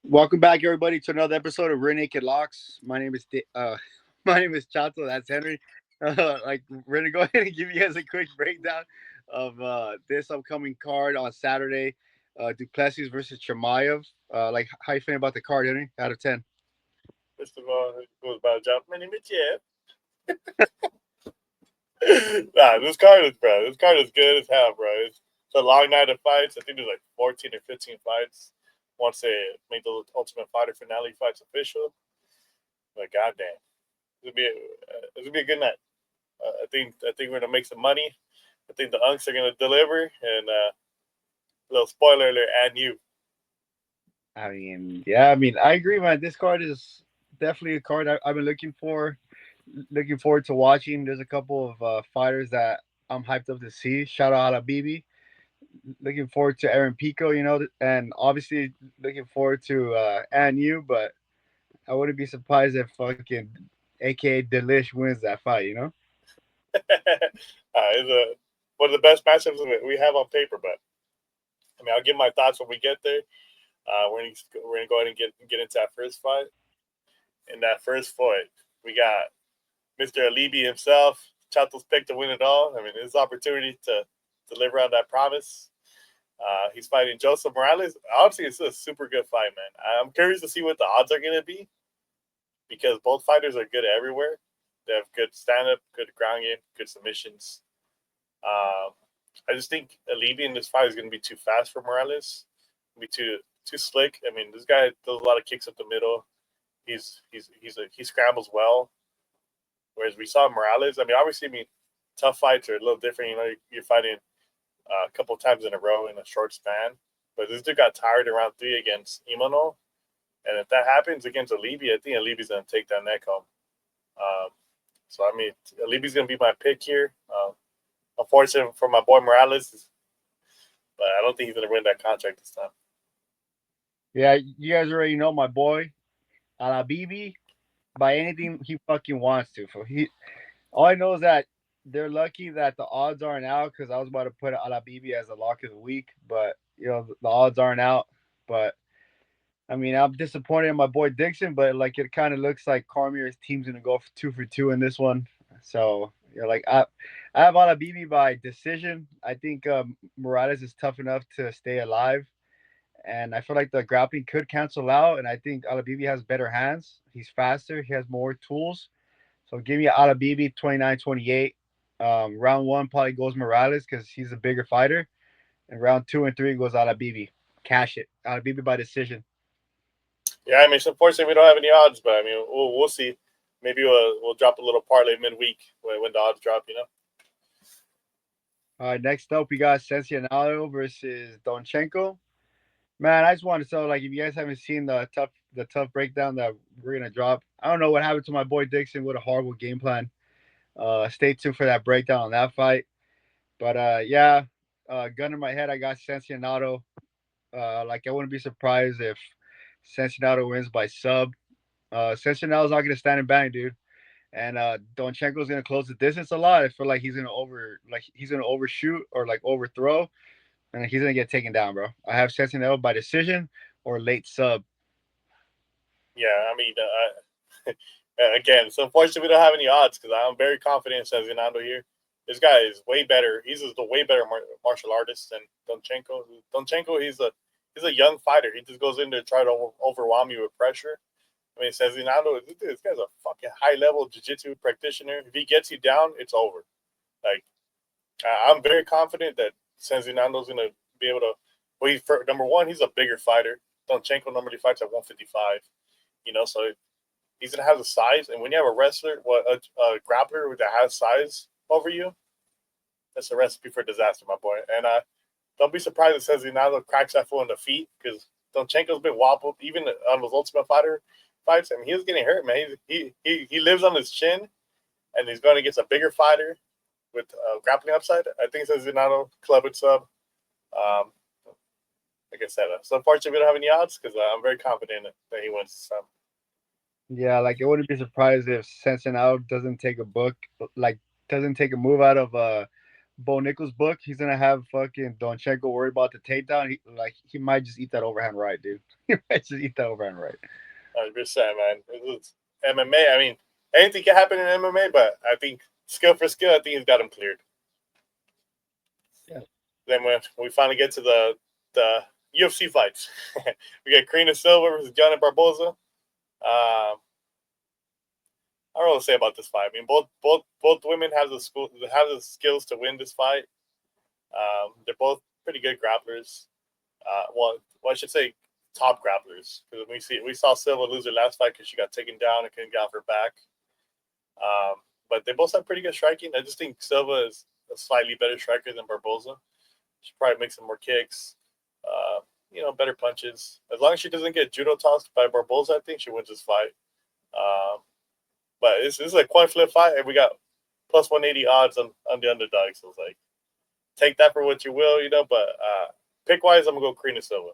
Welcome back, everybody, to another episode of Rear Naked Locks. My name is Chato. That's Henry. We're gonna go ahead and give you guys a quick breakdown of this upcoming card on Saturday. Plessis versus Chimaev. How you feeling about the card, Henry? Out of 10. First of all, it goes by job. My name is Jeff. This card is good as hell, bro. It's a long night of fights. I think there's like 14 or 15 fights. Once they make the Ultimate Fighter finale fights official, like goddamn, it's gonna be a good night. I think we're gonna make some money. I think the Unks are gonna deliver. And little spoiler alert, and you. I agree, man. This card is definitely a card I've been looking forward to watching. There's a couple of fighters that I'm hyped up to see. Shout out Bibi. Looking forward to Aaron Pico, and obviously looking forward to Anu, but I wouldn't be surprised if fucking AKA Delish wins that fight. It's one of the best matchups we have on paper, but I mean, I'll give my thoughts when we get there. We're gonna go ahead and get into that first fight. In that first fight, we got Mr. Alibi himself, Chato's pick to win it all. I mean, his opportunity to deliver on that promise. He's fighting Joseph Morales. Honestly, it's a super good fight, man. I'm curious to see what the odds are going to be because both fighters are good everywhere. They have good stand-up, good ground game, good submissions. I just think Alibi in this fight is going to be too fast for Morales. Be too slick. I mean, this guy does a lot of kicks up the middle. He scrambles well. Whereas we saw Morales. I mean, obviously, tough fights are a little different. You're fighting a couple of times in a row in a short span. But this dude got tired in round 3 against Imano. And if that happens against Alibi, I think Alibi's going to take that neck home. Alibi's going to be my pick here. Unfortunately for my boy Morales, but I don't think he's going to win that contract this time. Yeah, you guys already know my boy, Alabibi, by anything he fucking wants to. All I know is that they're lucky that the odds aren't out because I was about to put Alabibi as a lock of the week, but the odds aren't out. But I mean, I'm disappointed in my boy Dixon, but like it kind of looks like Cormier's team's gonna go for 2 for 2 in this one. So I have Alabibi by decision. I think Morales is tough enough to stay alive, and I feel like the grappling could cancel out. And I think Alabibi has better hands. He's faster. He has more tools. So give me Alabibi 29-28. Round 1 probably goes Morales because he's a bigger fighter, and round 2 and 3 goes Alabibi. Cash it. Alabibi by decision. Yeah, I mean, it's unfortunate we don't have any odds, but I mean, we'll see. Maybe we'll drop a little parlay midweek when the odds drop. All right, next up we got Sezinando versus Donchenko. Man, I just want to say, like, if you guys haven't seen the tough breakdown that we're gonna drop, I don't know what happened to my boy Dixon. What a horrible game plan. Stay tuned for that breakdown on that fight. But gun in my head, I got Sezinando. I wouldn't be surprised if Sezinando wins by sub. Sensinado's not gonna stand and bang, dude. And Donchenko's gonna close the distance a lot. I feel like he's gonna overshoot or like overthrow, and he's gonna get taken down, bro. I have Sezinado by decision or late sub. Yeah, I mean, again, it's unfortunate we don't have any odds because I'm very confident in Sezinando here. This guy is way better. He's just a way better martial artist than Donchenko. Donchenko, he's a young fighter. He just goes in there to try to overwhelm you with pressure. I mean, Sezinando, this guy's a fucking high-level jiu-jitsu practitioner. If he gets you down, it's over. Like, I'm very confident that Sezinando's going to be able to. Well, number one, he's a bigger fighter. Donchenko normally fights at 155. So he's going to have the size. And when you have a wrestler, a grappler that has size over you, that's a recipe for disaster, my boy. And don't be surprised if Sezinando cracks that fool in the feet because Donchenko's been wobbled even on his Ultimate Fighter fights. I mean, he was getting hurt, man. He lives on his chin, and he's going against a bigger fighter with grappling upside. I think Sezinando club it sub. Like I said, so unfortunately we don't have any odds because I'm very confident that he wins. So. Yeah, like it wouldn't be surprised if Sezinado doesn't take a move out of Bo Nichols' book, he's gonna have fucking Donchenko worried about the takedown. He might just eat that overhand right, dude. He might just eat that overhand right. 100%, man. It's MMA. I mean, anything can happen in MMA, but I think skill for skill, I think he's got him cleared. Yeah. Then when we finally get to the UFC fights, we got Karina Silva versus Johnny Barboza. I don't know what to say about this fight. I mean, both women have the skills to win this fight. They're both pretty good grapplers. Well, I should say top grapplers, because we saw Silva lose her last fight because she got taken down and couldn't get off her back. But they both have pretty good striking. I just think Silva is a slightly better striker than Barboza. She probably makes some more kicks, better punches. As long as she doesn't get judo tossed by Barboza, I think she wins this fight. But this is a coin flip fight, and we got plus 180 odds on the underdog. So it's like, take that for what you will, But pick wise, I'm gonna go Karina Silva.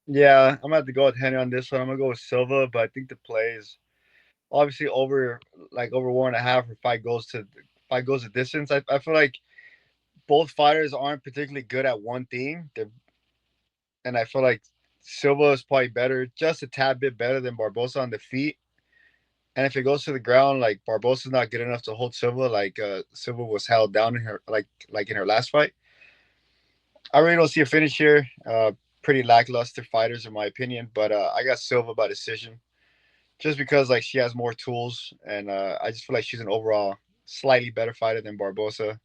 Yeah, I'm gonna have to go with Henry on this one. I'm gonna go with Silva, but I think the play is obviously over 1.5 if fight goes to distance. I feel like both fighters aren't particularly good at one thing. And I feel like Silva is probably better, just a tad bit better than Barbosa on the feet. And if it goes to the ground, like Barbosa's not good enough to hold Silva, like Silva was held down in her like in her last fight. I really don't see a finish here. Pretty lackluster fighters in my opinion, but I got Silva by decision, just because like she has more tools, and I just feel like she's an overall slightly better fighter than Barbosa.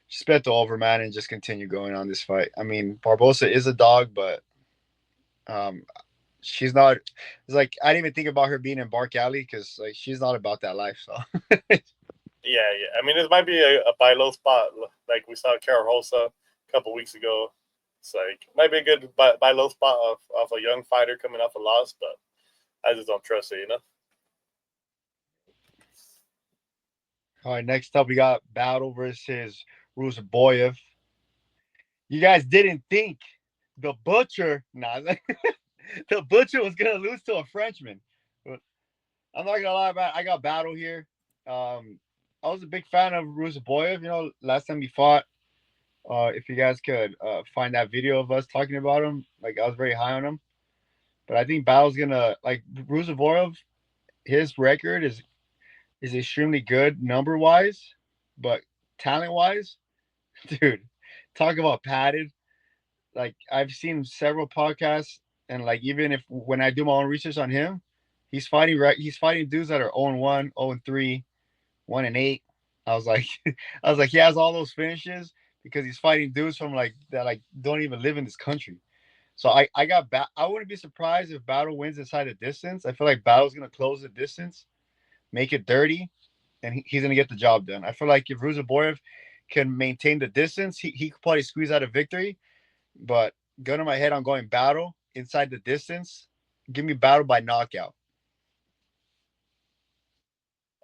Just bet the over, man, and just continue going on this fight. I mean, Barbosa is a dog, but um, she's not. It's like I didn't even think about her being in Bark Alley because like she's not about that life. So Yeah. I mean, this might be a buy low spot, like we saw Carol Rosa a couple weeks ago. It's like might be a good buy low spot of a young fighter coming off a loss, but I just don't trust it, all right, next up we got Battle versus Ruziboev. You guys didn't think the Butcher, the Butcher was gonna lose to a Frenchman. But I'm not gonna lie about it. I got Battle here. I was a big fan of Ruziboev. Last time he fought. If you guys could find that video of us talking about him, like I was very high on him. But I think Battle's gonna like Ruziboev. His record is extremely good number wise, but talent wise, dude, talk about padded. Like I've seen several podcasts, and like even if when I do my own research on him, he's fighting dudes that are 0-1, 0-3, 1-8. I was like, he has all those finishes because he's fighting dudes from like that like don't even live in this country. So I got I wouldn't be surprised if Battle wins inside the distance. I feel like Battle's gonna close the distance, make it dirty, and he's gonna get the job done. I feel like if Ruziboev can maintain the distance, he could probably squeeze out a victory. But gun to my head, I'm going Battle inside the distance. Give me Battle by knockout.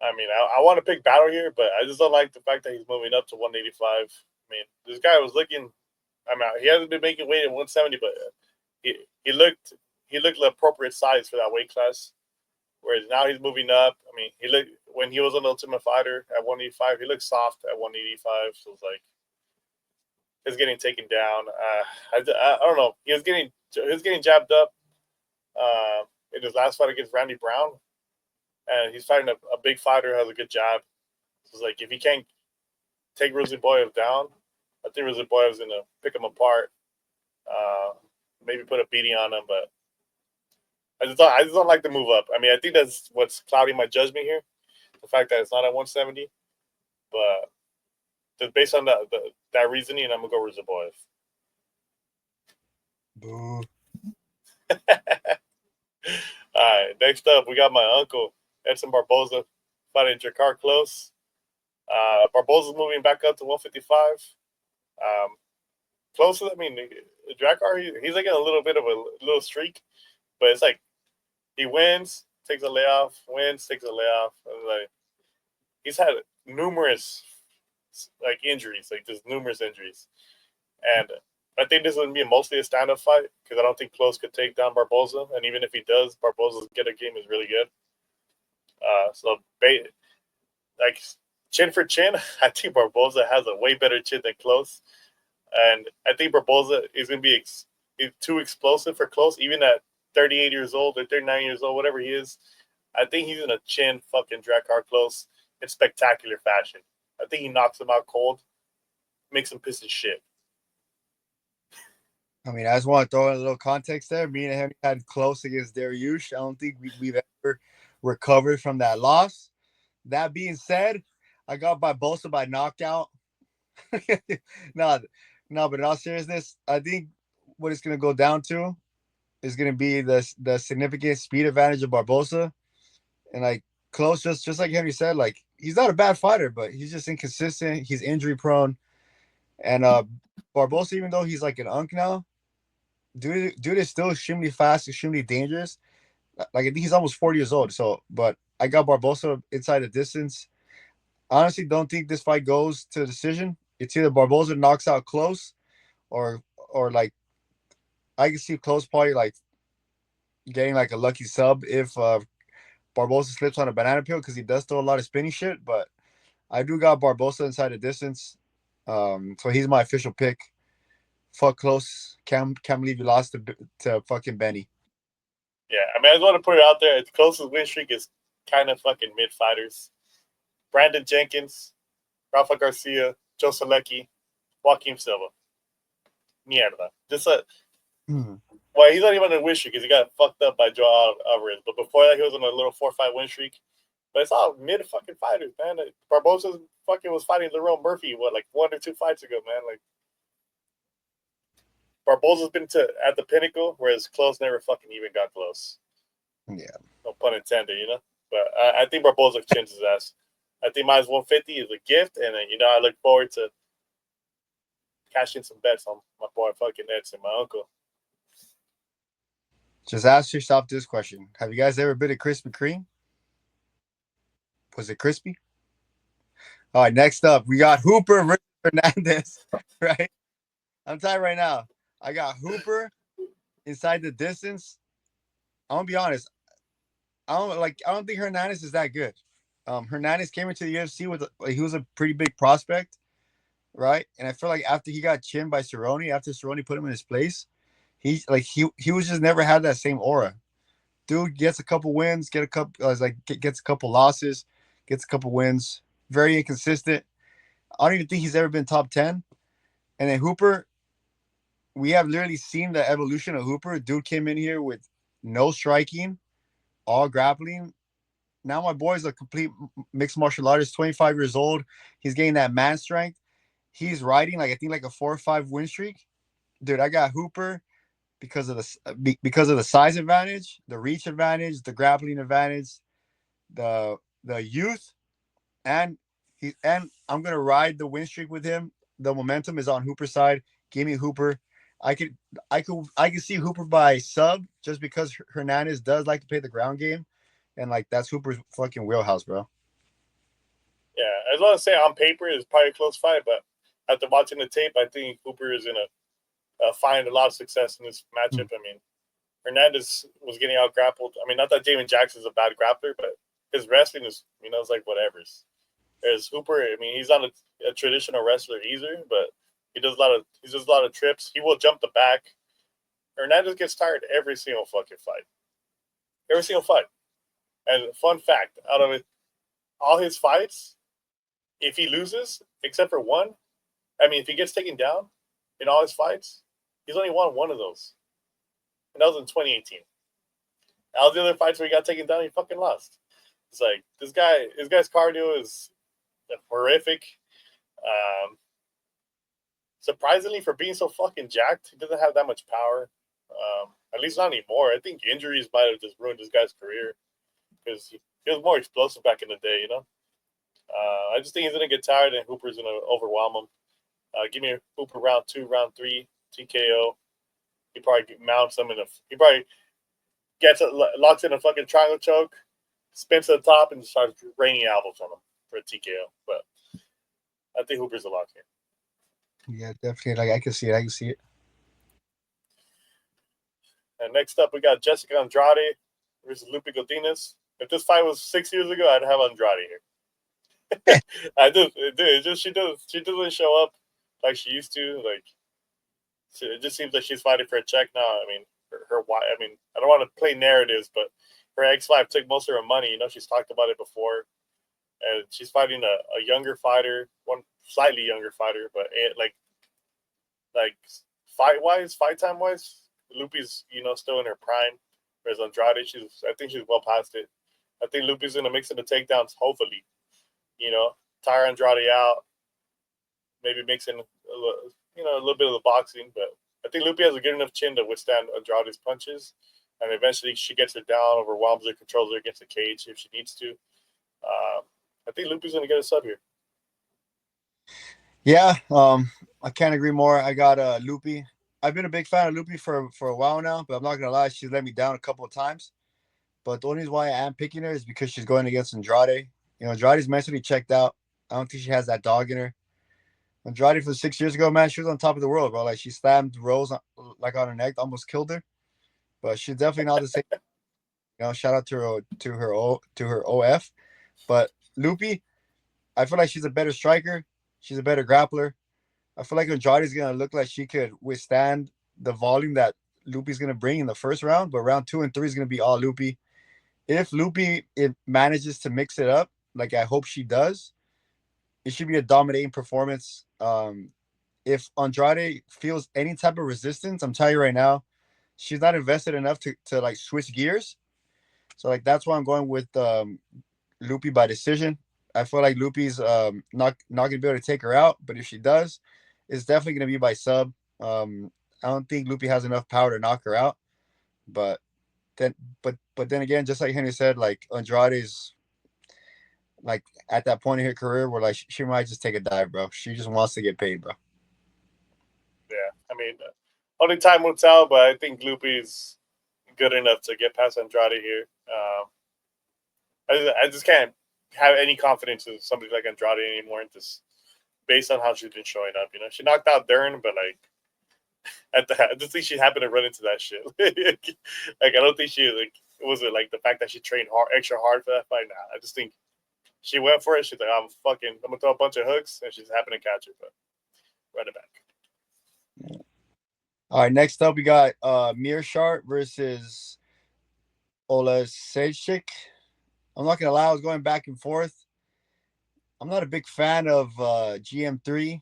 I mean, I want to pick Battle here, but I just don't like the fact that he's moving up to 185. I mean, this guy was looking. I mean, he hasn't been making weight at 170, but he looked the appropriate size for that weight class. Whereas now he's moving up. I mean, he looked when he was an Ultimate Fighter at 185. He looked soft at 185. So it's like he's getting taken down. I don't know. He was getting jabbed up in his last fight against Randy Brown, and he's fighting a big fighter who has a good jab. So it's like if he can't take Ruziboev down, I think Ruziboev is gonna pick him apart. Maybe put a beating on him, but I just don't like the move up. I mean, I think that's what's clouding my judgment here, the fact that it's not at 170. But just based on that reasoning, I'm gonna go Ruziboev. Boo. All right, next up we got my uncle Edson Barboza fighting Jakar Klose. Barboza's moving back up to 155. Klose, I mean, Jakar, he's like in a little bit of a little streak, but it's like he wins, takes a layoff, wins, takes a layoff. And like he's had numerous like injuries, like just numerous injuries. And I think this would be mostly a stand-up fight because I don't think Klose could take down Barboza. And even if he does, Barboza's get a game is really good. So like chin for chin, I think Barboza has a way better chin than Klose. And I think Barboza is going to be too explosive for Klose, even at 38 years old or 39 years old, whatever he is. I think he's going to chin fucking Drakkar Klose in spectacular fashion. I think he knocks him out cold, makes him piss his shit. I mean, I just want to throw in a little context there. Me and him had Klose against Dariush. I don't think we've ever recovered from that loss. That being said, I got Barbosa by knockout. no, but in all seriousness, I think what it's going to go down to is going to be the significant speed advantage of Barbosa. And like Klose, just like Henry said, like he's not a bad fighter, but he's just inconsistent. He's injury prone. And Barbosa, even though he's like an unk now, dude is still extremely fast, extremely dangerous. Like I think he's almost 40 years old. So, but I got Barbosa inside the distance. Honestly, don't think this fight goes to decision. It's either Barbosa knocks out Klose, or like I can see Klose probably like getting like a lucky sub if Barbosa slips on a banana peel because he does throw a lot of spinning shit. But I do got Barbosa inside the distance, so he's my official pick. Fuck Klose. Can't believe you lost to fucking Benny. Yeah, I mean, I just want to put it out there. The closest win streak is kind of fucking mid fighters. Brandon Jenkins, Rafa Garcia, Joe Selecki, Joaquin Silva. Mierda. Just well, he's not even on a win streak because he got fucked up by Joe Alvarez. But before that, he was on a little 4-5 win streak. But it's all mid fucking fighters, man. Barbosa fucking was fighting Lerone Murphy, like 1 or 2 fights ago, man. Like Barbosa's been at the pinnacle, whereas Klose never fucking even got close. Yeah. No pun intended, you know? But I think Barbosa chins his ass. I think minus 150 is a gift, and I look forward to cashing some bets on my boy fucking Edson, my uncle. Just ask yourself this question. Have you guys ever been to Krispy Kreme? Was it crispy? All right, next up, we got Hooper versus Hernandez, right? I'm telling you right now, I got Hooper inside the distance. I'm gonna be honest. I don't think Hernandez is that good. Hernandez came into the UFC with he was a pretty big prospect, right? And I feel like after he got chinned by Cerrone, after Cerrone put him in his place, he was just never had that same aura. Dude gets a couple wins, gets a couple losses, gets a couple wins. Very inconsistent. I don't even think he's ever been top 10. And then Hooper, we have literally seen the evolution of Hooper. Dude came in here with no striking, all grappling. Now my boy's a complete mixed martial artist, 25 years old. He's getting that man strength. He's riding I think a 4 or 5 win streak. Dude, I got Hooper because of the size advantage, the reach advantage, the grappling advantage, the youth, and I'm gonna ride the win streak with him. The momentum is on Hooper's side. Give me Hooper. I can see Hooper by sub just because Hernandez does like to play the ground game, and like that's Hooper's fucking wheelhouse, bro. Yeah, I was going to say on paper it's probably a close fight, but after watching the tape, I think Hooper is gonna find a lot of success in this matchup. I mean, Hernandez was getting out grappled. I mean, not that Jamin Jackson's a bad grappler, but his wrestling is, it's like whatever's. Whereas Hooper, I mean, he's not a traditional wrestler either, but he does a lot of trips. He will jump the back. Hernandez gets tired every single fucking fight. Every single fight. And fun fact, out of all his fights, if he loses, except for one, I mean, if he gets taken down in all his fights, he's only won one of those. And that was in 2018. All the other fights where he got taken down, he fucking lost. It's like, this guy's cardio is horrific. Surprisingly, for being so fucking jacked, he doesn't have that much power. At least not anymore. I think injuries might have just ruined this guy's career because he was more explosive back in the day, I just think he's going to get tired and Hooper's going to overwhelm him. Give me Hooper round 2, round 3, TKO. He probably mounts him he probably locks in a fucking triangle choke, spins to the top, and starts raining elbows on him for a TKO. But I think Hooper's a lock here. Yeah, definitely. I can see it. And next up, we got Jessica Andrade versus Lupe Godinez. If this fight was 6 years ago, I'd have Andrade here. I just, dude, she doesn't show up like she used to. Like, it just seems like she's fighting for a check now. I mean, her wife. I mean, I don't want to play narratives, but her ex-wife took most of her money. You know, she's talked about it before, and she's fighting a younger fighter, one slightly younger fighter, but like fight time wise, Lupi's still in her prime. Whereas Andrade, I think she's well past it. I think Lupi's gonna mix in the takedowns, hopefully. Tire Andrade out, maybe mix in a little bit of the boxing, but I think Lupi has a good enough chin to withstand Andrade's punches, and eventually she gets her down, overwhelms her, controls her against the cage if she needs to. I think Lupi's gonna get a sub here. Yeah, I can't agree more. I got Lupi. I've been a big fan of Lupi for a while now, but I'm not gonna lie, she's let me down a couple of times. But the only reason why I am picking her is because she's going against Andrade. Andrade's mentally checked out. I don't think she has that dog in her. Andrade from 6 years ago, man, she was on top of the world, bro. Like she slammed Rose like on her neck, almost killed her. But she's definitely not the same. Shout out to her OF. But Lupi, I feel like she's a better striker. She's a better grappler. I feel like Andrade's gonna look like she could withstand the volume that Lupi's gonna bring in the first round, but round 2 and 3 is gonna be all Lupi. If Lupi manages to mix it up, like I hope she does, it should be a dominating performance. If Andrade feels any type of resistance, I'm telling you right now, she's not invested enough to like switch gears. So like that's why I'm going with Lupi by decision. I feel like Lupi's not gonna be able to take her out, but if she does, it's definitely gonna be by sub. I don't think Lupi has enough power to knock her out, but then again, just like Henry said, like Andrade's like at that point in her career where like she might just take a dive, bro. She just wants to get paid, bro. Yeah, I mean, only time will tell, but I think Lupi's good enough to get past Andrade here. I just can't have any confidence in somebody like Andrade anymore, just based on how she's been showing up. She knocked out Dern, but like I just think she happened to run into that shit. Like I don't think she was it like the fact that she trained extra hard for that fight. Nah, I just think she went for it. She's like, I'm gonna throw a bunch of hooks, and she's happened to catch it, but run it back. All right, next up we got Meershaert versus Oleksiejczuk. I'm not gonna lie, I was going back and forth. I'm not a big fan of GM3,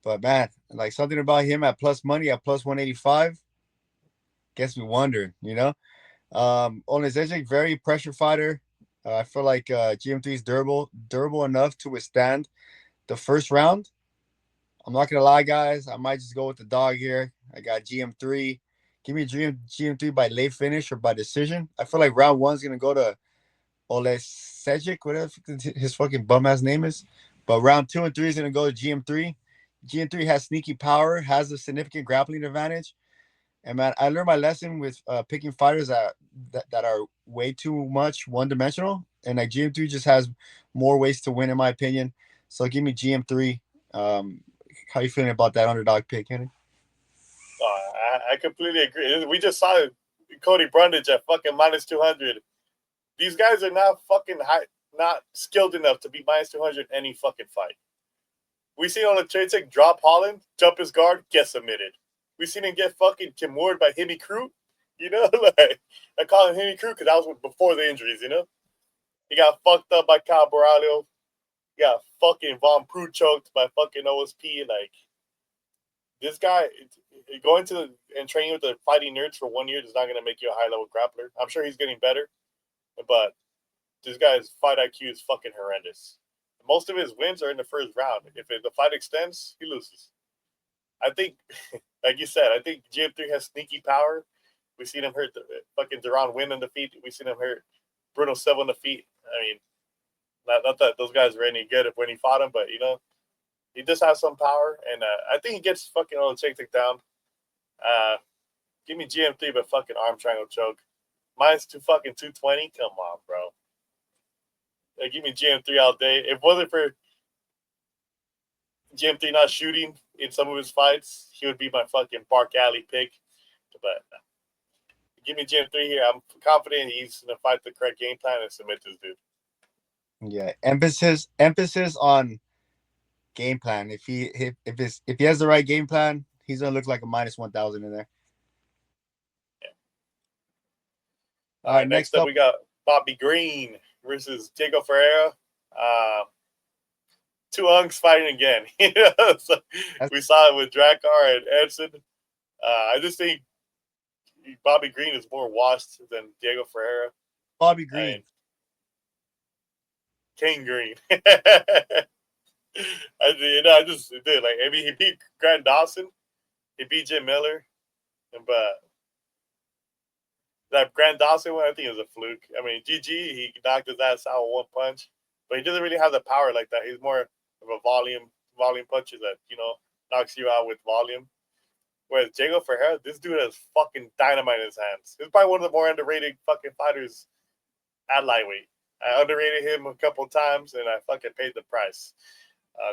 but man, like something about him at plus money at plus 185 gets me wondering. Oleksiejczuk, very pressure fighter. I feel like GM3 is durable enough to withstand the first round. I'm not gonna lie, guys. I might just go with the dog here. I got GM3. Give me GM3 by late finish or by decision. I feel like round 1 is gonna go to Oleksiejczuk, whatever his fucking bum ass name is. But round 2 and 3 is gonna go to GM3. GM3 has sneaky power, has a significant grappling advantage. And man, I learned my lesson with picking fighters that are way too much one dimensional. And like GM3 just has more ways to win, in my opinion. So give me GM3. How you feeling about that underdog pick, Henry? I completely agree. We just saw Cody Brundage at fucking minus 200. These guys are not fucking not skilled enough to be minus 200 any fucking fight. We seen Oleksiejczuk drop Holland, jump his guard, get submitted. We seen him get fucking kimmured by Himi Crew. Like I call him Himi Crew because that was before the injuries. He got fucked up by Cal Borralho. He got fucking Von Prue choked by fucking OSP. Like this guy going to and training with the fighting nerds for 1 year is not going to make you a high level grappler. I'm sure he's getting better, but this guy's fight IQ is fucking horrendous. Most of his wins are in the first round. If the fight extends, he loses. I think, like you said, I think GM3 has sneaky power. We've seen him hurt fucking Duran win on the feet. We've seen him hurt Bruno Silva on the feet. I mean, not that those guys were any good when he fought him, but he just has some power, and I think he gets fucking Oleksiejczuk down. Give me GM3, but fucking arm triangle choke. Mine's fucking 220. Come on, bro. Give me GM3 all day. If it wasn't for GM3 not shooting in some of his fights, he would be my fucking Park Alley pick. But give me GM3 here. I'm confident he's going to fight the correct game plan and submit this dude. Yeah, emphasis on game plan. If he has the right game plan, he's gonna look like a -1,000 in there. All All right, right, next next up up, we got Bobby Green versus Diego Ferreira. Two unks fighting again. So that's we saw it with Drakkar and Edson. I just think Bobby Green is more washed than Diego Ferreira. Bobby I mean, Green. King Green. I just did like he beat Grant Dawson, he beat Jim Miller, but that Grant Dawson one I think is a fluke. I mean, GG he knocked his ass out with one punch, but he doesn't really have the power like that. He's more of a volume puncher that knocks you out with volume. Whereas Diego Ferreira, this dude has fucking dynamite in his hands. He's probably one of the more underrated fucking fighters at lightweight. I underrated him a couple times, and I fucking paid the price.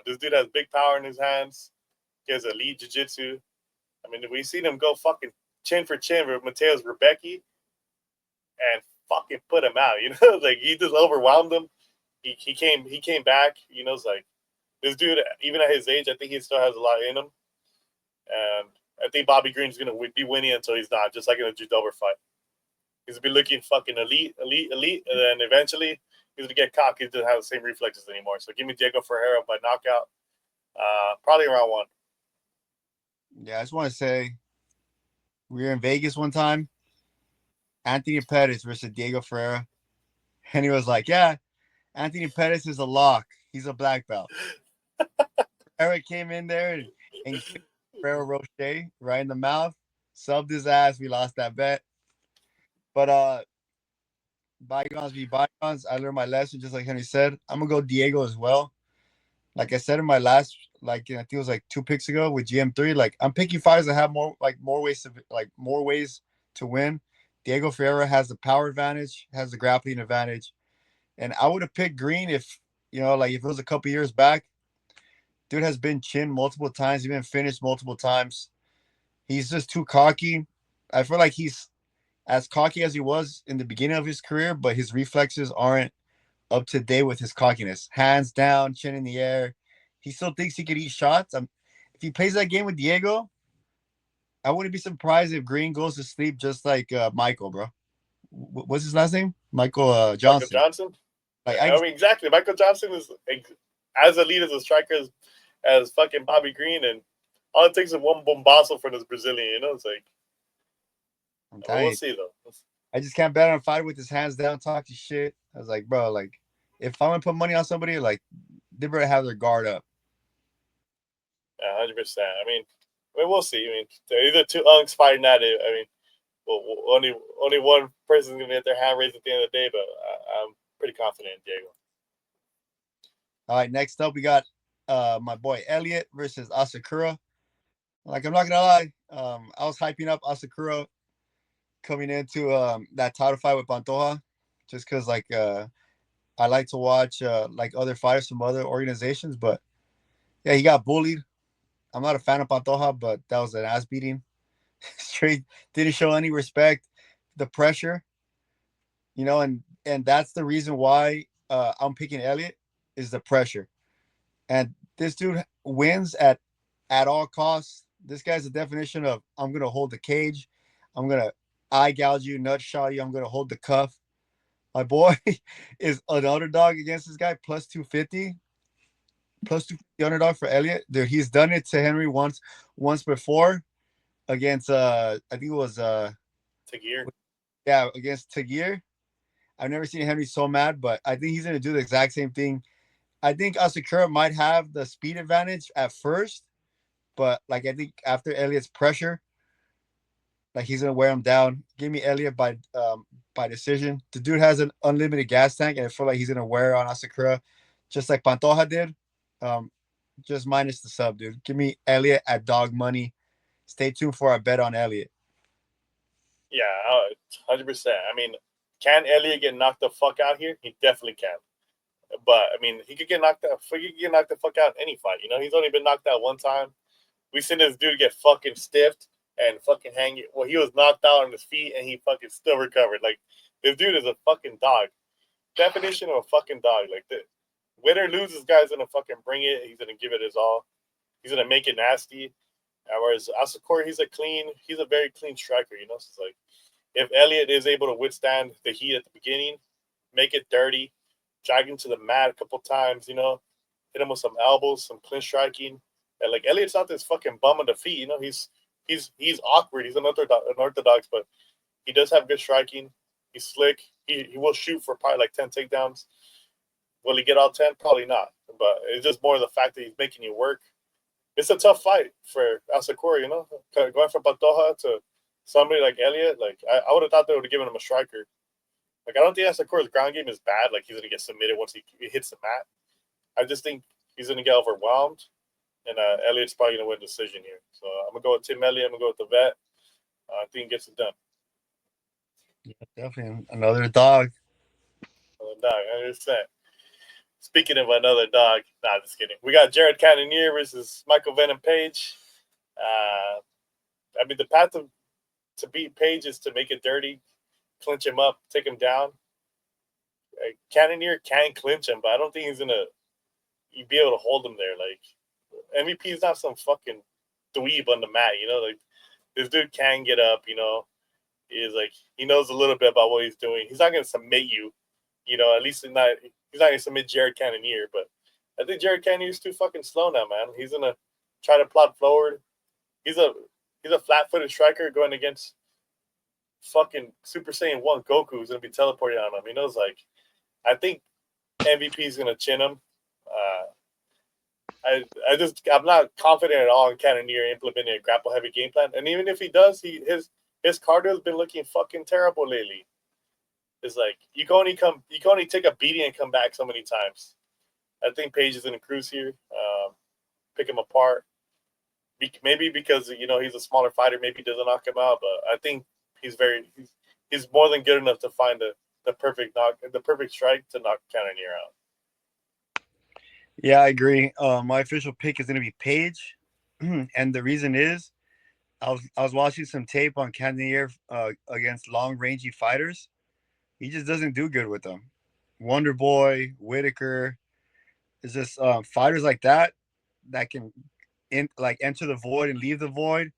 This dude has big power in his hands. He has elite jiu-jitsu. I mean, we've seen him go fucking chin for chin with Mateus Rebecki and fucking put him out. Like he just overwhelmed him. He came back. It's like this dude, even at his age, I think he still has a lot in him. And I think Bobby Green's gonna be winning until he's not, just like in a Judober fight. He's gonna be looking fucking elite, and then eventually he's gonna get cocky. He doesn't have the same reflexes anymore. So give me Diego Ferreira by knockout, probably around 1. Yeah, I just want to say we were in Vegas one time. Anthony Pettis versus Diego Ferreira, and he was like, "Yeah, Anthony Pettis is a lock. He's a black belt." Ferreira came in there and kicked Ferrero Rocher right in the mouth, subbed his ass. We lost that bet, but bygones be bygones. I learned my lesson, just like Henry said. I'm gonna go Diego as well. Like I said in my last, I think it was like 2 picks ago with GM3. Like I'm picking fighters that have more ways to win. Diego Ferreira has the power advantage, has the grappling advantage, and I would have picked Green if like if it was a couple years back. Dude has been chinned multiple times. He's been finished multiple times. He's just too cocky. I feel like he's as cocky as he was in the beginning of his career, but his reflexes aren't up to date with his cockiness. Hands down, chin in the air. He still thinks he could eat shots. If he plays that game with Diego, I wouldn't be surprised if Green goes to sleep just like Michael, bro. What's his last name? Michael Michael Johnson. Johnson. Like I mean, exactly. Michael Johnson is as elite as a striker as fucking Bobby Green, and all it takes is one bombazo for this Brazilian. It's like, I'm I mean, telling we'll you, see though. I just can't bet on a fight with his hands down, talking shit. I was like, bro, like if I'm gonna put money on somebody, like they better have their guard up. Yeah, 100%. I mean, we'll see. I mean, they're either two unks fighting at it. I mean, well, only one person's gonna get their hand raised at the end of the day, but I'm pretty confident in Diego. All right, next up we got my boy Elliot versus Asakura. Like I'm not gonna lie, I was hyping up Asakura coming into that title fight with Pantoja, just because I like to watch like other fighters from other organizations, but yeah, he got bullied. I'm not a fan of Pantoja, but that was an ass beating. Straight didn't show any respect. The pressure, and that's the reason why I'm picking Elliot is the pressure. And this dude wins at all costs. This guy's the definition of I'm gonna hold the cage, I'm gonna eye gouge you, nut shot you, I'm gonna hold the cuff. My boy is an underdog against this guy plus 250. Plus 250 underdog for Elliot. Dude, he's done it to Henry once before against I think it was Tagir. yeah, against Tagir. I've never seen Henry so mad, but I think he's gonna do the exact same thing. I think Asakura might have the speed advantage at first, but like I think after Elliot's pressure, like he's gonna wear him down. Give me Elliot by decision. The dude has an unlimited gas tank, and I feel like he's gonna wear on Asakura, just like Pantoja did. Um, just minus the sub, dude. Give me Elliot at dog money. Stay tuned for our bet on Elliot. Yeah, 100%. I mean, can Elliot get knocked the fuck out here? He definitely can. But I mean, he could get knocked out. He could get knocked the fuck out in any fight. He's only been knocked out one time. We've seen this dude get fucking stiffed and fucking hang it. Well, he was knocked out on his feet and he fucking still recovered. Like, this dude is a fucking dog. definition of a fucking dog. Like the win or lose, this guy's gonna fucking bring it. He's gonna give it his all. He's gonna make it nasty. Whereas Asakura, he's a very clean striker. So it's like if Elliot is able to withstand the heat at the beginning, make it dirty, drag him to the mat a couple times, hit him with some elbows, some clinch striking. And like Elliot's not this fucking bum on the feet, he's awkward. He's unorthodox, but he does have good striking. He's slick. He will shoot for probably like 10 takedowns. Will he get all 10? Probably not. But it's just more the fact that he's making you work. It's a tough fight for Asakura, going from Pantoja to somebody like Elliot. Like I would have thought they would have given him a striker. Like I don't think Asakura's ground game is bad. Like he's gonna get submitted once he hits the mat. I just think he's gonna get overwhelmed, and Elliot's probably gonna win the decision here. So I'm gonna go with Tim Elliott. I'm gonna go with the vet. I think he gets it done. Yeah, definitely another dog. Another dog. I understand. Speaking of another dog, nah, just kidding. We got Jared Cannonier versus Michael Venom Page. I mean, the path to beat Page is to make it dirty, clinch him up, take him down. Cannonier can clinch him, but I don't think he's gonna be able to hold him there. Like MVP is not some fucking dweeb on the mat, Like this dude can get up, He's like he knows a little bit about what he's doing. He's not gonna submit you, At least he's not gonna submit Jared Cannonier, but I think Jared Cannonier is too fucking slow now, man. He's gonna try to plot forward. He's a flat-footed striker going against fucking Super Saiyan 1 Goku, who's gonna be teleporting on him. It's like I think MVP is gonna chin him. I'm not confident at all in Cannonier implementing a grapple heavy game plan. And even if he does, his cardio has been looking fucking terrible lately. It's like you can only take a beating and come back so many times. I think Page is in a cruise here. Pick him apart. Maybe because he's a smaller fighter, maybe he doesn't knock him out. But I think he's more than good enough to find the perfect strike to knock Cannonier out. Yeah, I agree. My official pick is going to be Page, and the reason is, I was watching some tape on Cannonier against long rangey fighters. He just doesn't do good with them. Wonder Boy, Whitaker, it's just fighters like that can enter the void and leave the void,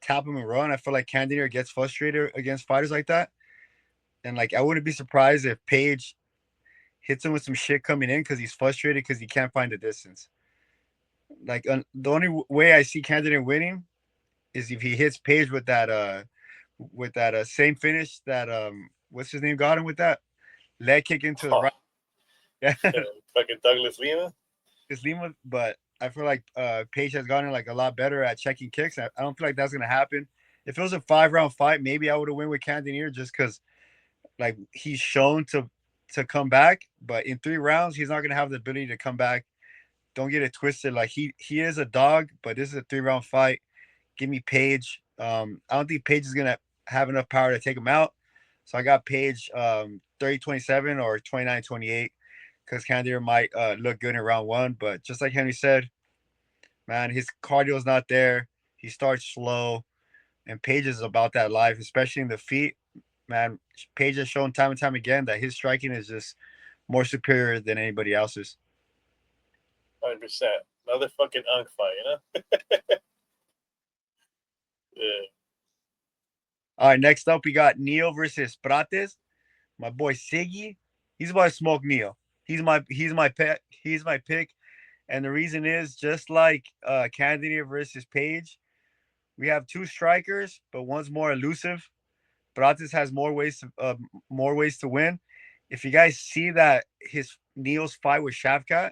tap him and run. I feel like Cannonier gets frustrated against fighters like that, and like I wouldn't be surprised if Page hits him with some shit coming in because he's frustrated because he can't find the distance. Like the only way I see Cannonier winning is if he hits Page with that same finish that what's his name got him with that leg kick into the right. Yeah, fucking Douglas Lima. It's Lima, but I feel like Page has gotten like a lot better at checking kicks. I don't feel like that's gonna happen. If it was a 5-round fight, maybe I would have went with Cannonier just because like he's shown to come back, but in 3 rounds he's not gonna have the ability to come back. Don't get it twisted. Like he is a dog, but this is a 3-round fight. Give me Page. I don't think Page is gonna have enough power to take him out. So I got Page 30-27 or 29-28 because Cannonier might look good in round 1. But just like Henry said, man, his cardio is not there. He starts slow, and Page is about that life, especially in the feet. Man, Page has shown time and time again that his striking is just more superior than anybody else's. 100%. Another fucking unk fight, Yeah. All right, next up we got Neal versus Prates. My boy Siggy, he's about to smoke Neal. He's my pick. He's my pick, and the reason is just like Cannonier versus Page, we have 2 strikers, but one's more elusive. Prates has more ways to win. If you guys see that his Neal's fight with Shavkat,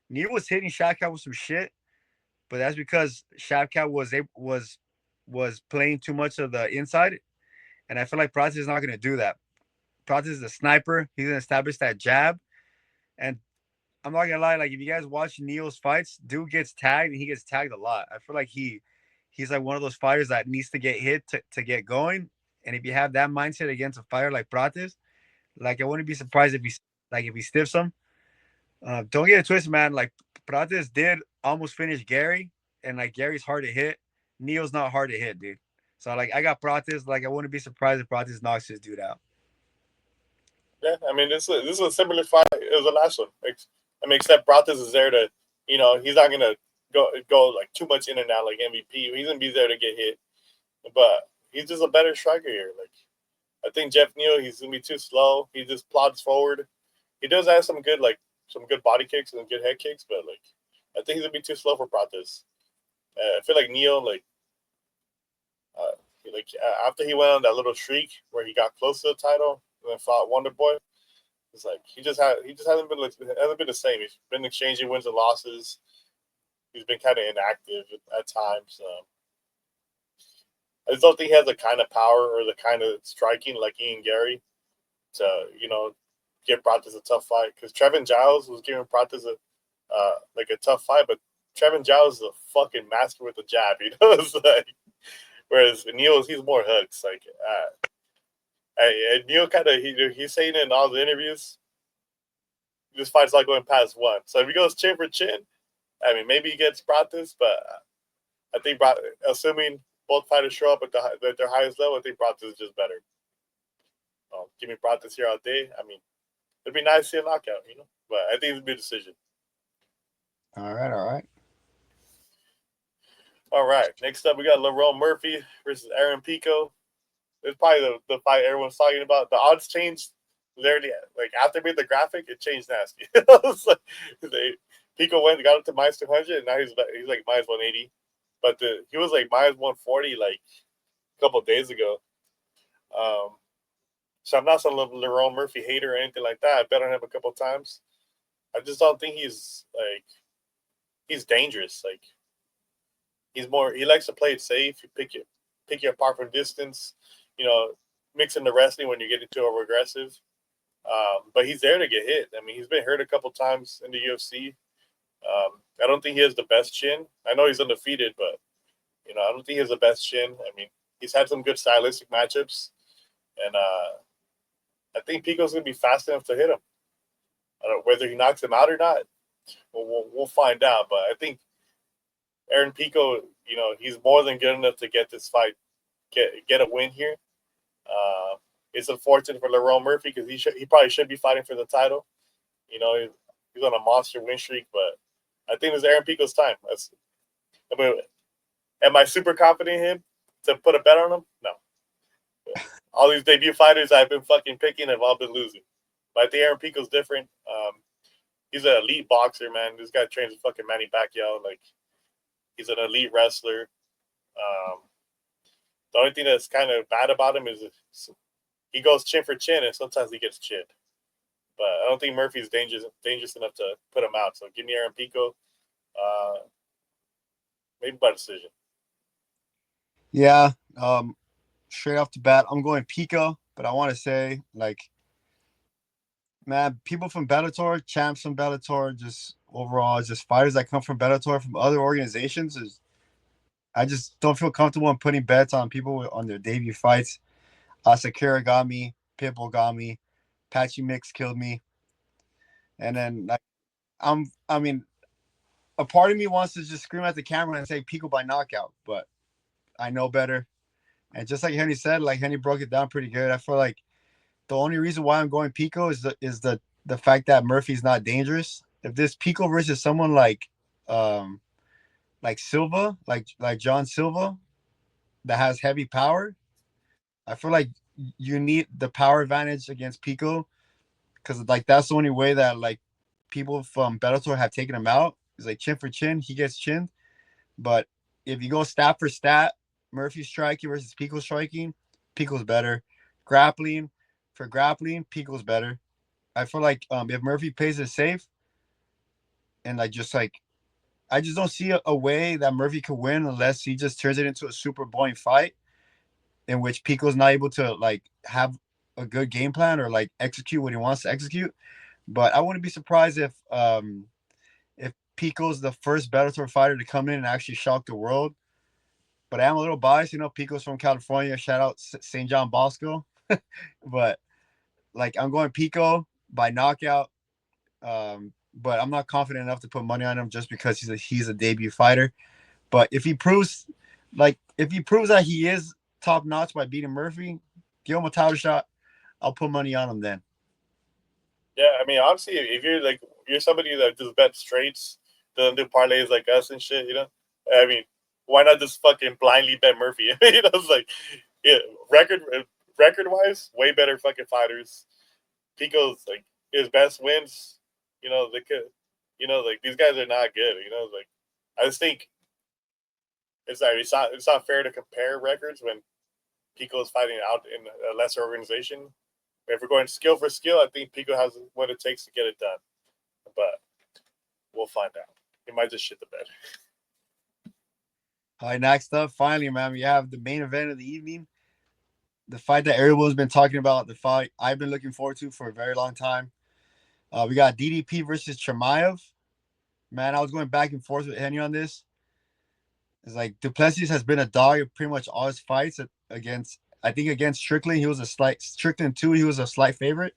Neal was hitting Shavkat with some shit, but that's because Shavkat was playing too much of the inside, and I feel like Prates is not going to do that. Prates is a sniper. He's going to establish that jab, and I'm not gonna lie. Like if you guys watch Neal's fights, dude gets tagged, and he gets tagged a lot. I feel like he's like one of those fighters that needs to get hit to get going. And if you have that mindset against a fighter like Prates, like I wouldn't be surprised if he stiffs him. Don't get it twisted, man. Like Prates did almost finish Gary, and like Gary's hard to hit. Neal's not hard to hit, dude. So like I got Prates. Like I wouldn't be surprised if Prates knocks this dude out. Yeah, I mean, this is a similar fight as the last one. I mean, except Prates is there to, he's not gonna go like too much in and out like MVP. He's gonna be there to get hit, but he's just a better striker here. Like, I think Jeff Neal, he's gonna be too slow. He just plods forward. He does have some good body kicks and good head kicks, but like, I think he's gonna be too slow for Prates. I feel like Neal, uh, after he went on that little streak where he got close to the title and then fought Wonder Boy, it's like he just hasn't been the same. He's been exchanging wins and losses. He's been kind of inactive at times. I just don't think he has the kind of power or the kind of striking like Ian Gary to give Prates a tough fight. Because Trevin Giles was giving Prates a tough fight, but Trevin Giles is a fucking master with the jab. It's like, whereas Neal, he's more hooks. Like, Neal kind of he's saying in all the interviews, this fight's not going past one. So if he goes chin for chin, I mean, maybe he gets Prates, but I think assuming both fighters show up at their highest level, I think Prates is just better. Give me Prates here all day. I mean, it'd be nice to see a knockout, but I think it'd be a decision. All right. All right. Next up, we got Lerone Murphy versus Aaron Pico. It's probably the fight everyone's talking about. The odds changed literally, like after we made the graphic, it changed nasty. Pico got up to minus 200, and now he's like minus 180. But he was like minus 140 like a couple of days ago. So I'm not some Lerone Murphy hater or anything like that. I bet on him a couple of times. I just don't think he's dangerous. Like, he likes to play it safe. You pick you apart from distance. Mixing the wrestling when you get into over aggressive. But he's there to get hit. I mean, he's been hurt a couple times in the UFC. I don't think he has the best chin. I know he's undefeated, but I don't think he has the best chin. I mean, he's had some good stylistic matchups, and I think Pico's gonna be fast enough to hit him. I don't know whether he knocks him out or not. We'll find out. But I think Aaron Pico, he's more than good enough to get this fight, get a win here. It's unfortunate for Lerone Murphy because he probably should be fighting for the title. He's on a monster win streak, but I think it's Aaron Pico's time. Am I super confident in him to put a bet on him? No. All these debut fighters I've been fucking picking have all been losing. But I think Aaron Pico's different. He's an elite boxer, man. This guy trains with fucking Manny Pacquiao. Like, he's an elite wrestler. The only thing that's kind of bad about him is he goes chin for chin, and sometimes he gets chinned. But I don't think Murphy's dangerous enough to put him out. So give me Aaron Pico, maybe by decision. Yeah, straight off the bat, I'm going Pico, but I want to say, like, man, people from Bellator, champs from Bellator, just overall, just fighters that come from Bellator from other organizations, I just don't feel comfortable in putting bets on people on their debut fights. Asakura got me, Pitbull got me, Patchy Mix killed me, and then I mean, a part of me wants to just scream at the camera and say Pico by knockout, but I know better. And just like Henry said, like Henry broke it down pretty good. I feel like the only reason why I'm going Pico is the fact that Murphy's not dangerous. If this Pico versus someone like Silva, like John Silva, that has heavy power, I feel like you need the power advantage against Pico because like that's the only way that like people from Bellator have taken him out. It's like chin for chin, he gets chinned. But if you go stat for stat, Murphy striking versus Pico striking, Pico's better. Grappling, Pico's better. I feel like if Murphy plays it safe and I just don't see a way that Murphy could win unless he just turns it into a super boring fight in which Pico's not able to like have a good game plan or like execute what he wants to execute. But I wouldn't be surprised if Pico's the first Bellator fighter to come in and actually shock the world. But I am a little biased, Pico's from California. Shout out St. John Bosco. But like I'm going Pico by knockout. But I'm not confident enough to put money on him just because he's a debut fighter. But if he proves that he is top notch by beating Murphy, give him a title shot. I'll put money on him then. Yeah, I mean, obviously, if you're somebody that just bet straights, doesn't do parlays like us and shit, I mean, why not just fucking blindly bet Murphy? It's like, yeah, record record wise, way better fucking fighters. Pico's like his best wins. They could, like these guys are not good. Like I just think it's not fair to compare records when Pico is fighting out in a lesser organization. If we're going skill for skill, I think Pico has what it takes to get it done. But we'll find out. He might just shit the bed. All right, next up, finally, man, we have the main event of the evening. The fight that everyone's been talking about, the fight I've been looking forward to for a very long time. We got DDP versus Chimaev. Man, I was going back and forth with Henry on this. It's like Duplessis has been a dog in pretty much all his fights against. I think against Strickland, he was a slight Strickland too. He was a slight favorite,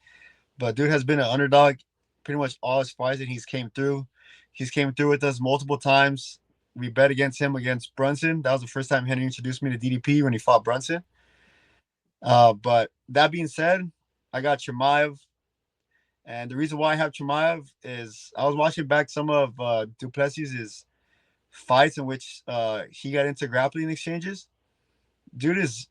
but dude has been an underdog pretty much all his fights, and he's came through. He's came through with us multiple times. We bet against him against Brunson. That was the first time Henry introduced me to DDP when he fought Brunson. But that being said, I got Chimaev. And the reason why I have Chimaev is I was watching back some of Duplessis' fights in which he got into grappling exchanges. Dude is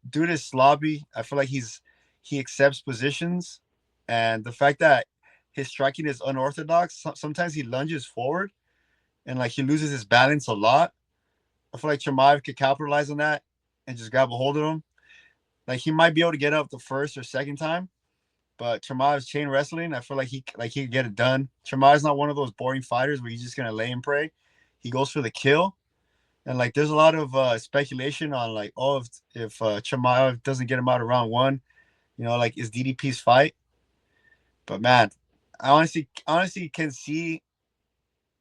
dude is sloppy. I feel like he accepts positions, and the fact that his striking is unorthodox. Sometimes he lunges forward, and like he loses his balance a lot. I feel like Chimaev could capitalize on that and just grab a hold of him. Like he might be able to get up the first or second time, but Chimaev's chain wrestling, I feel like he could get it done. Chimaev's not one of those boring fighters where he's just gonna lay and pray. He goes for the kill. And like, there's a lot of speculation on like, oh, if Chimaev doesn't get him out of round one, like is DDP's fight. But man, I honestly can see,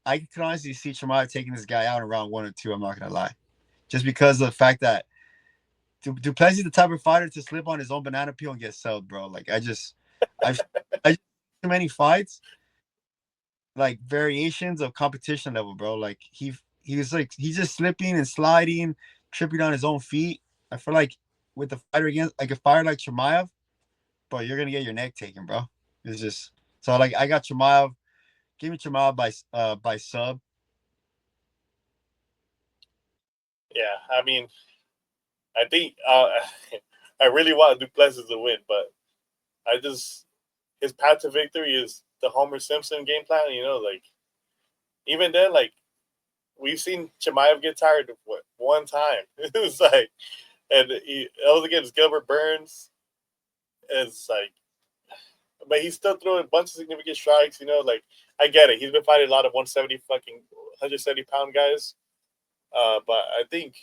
I can honestly see Chimaev taking this guy out in round one or two. I'm not gonna lie, just because of the fact that Duplessis the type of fighter to slip on his own banana peel and get sold, bro. Like I've I just too many fights, like variations of competition level, bro. Like he was like he's just slipping and sliding, tripping on his own feet. I feel like with the fighter against like a fighter like Chimaev, bro, you're gonna get your neck taken, bro. It's just so like I got Chimaev. Give me Chimaev by sub. Yeah, I mean, I think I really want Duplessis to win, but I just his path to victory is the Homer Simpson game plan. Like even then, like we've seen Chimaev get tired of one time. It's like, and it was against Gilbert Burns. It's like, but he's still throwing a bunch of significant strikes. Like I get it. He's been fighting a lot of 170-pound guys. But I think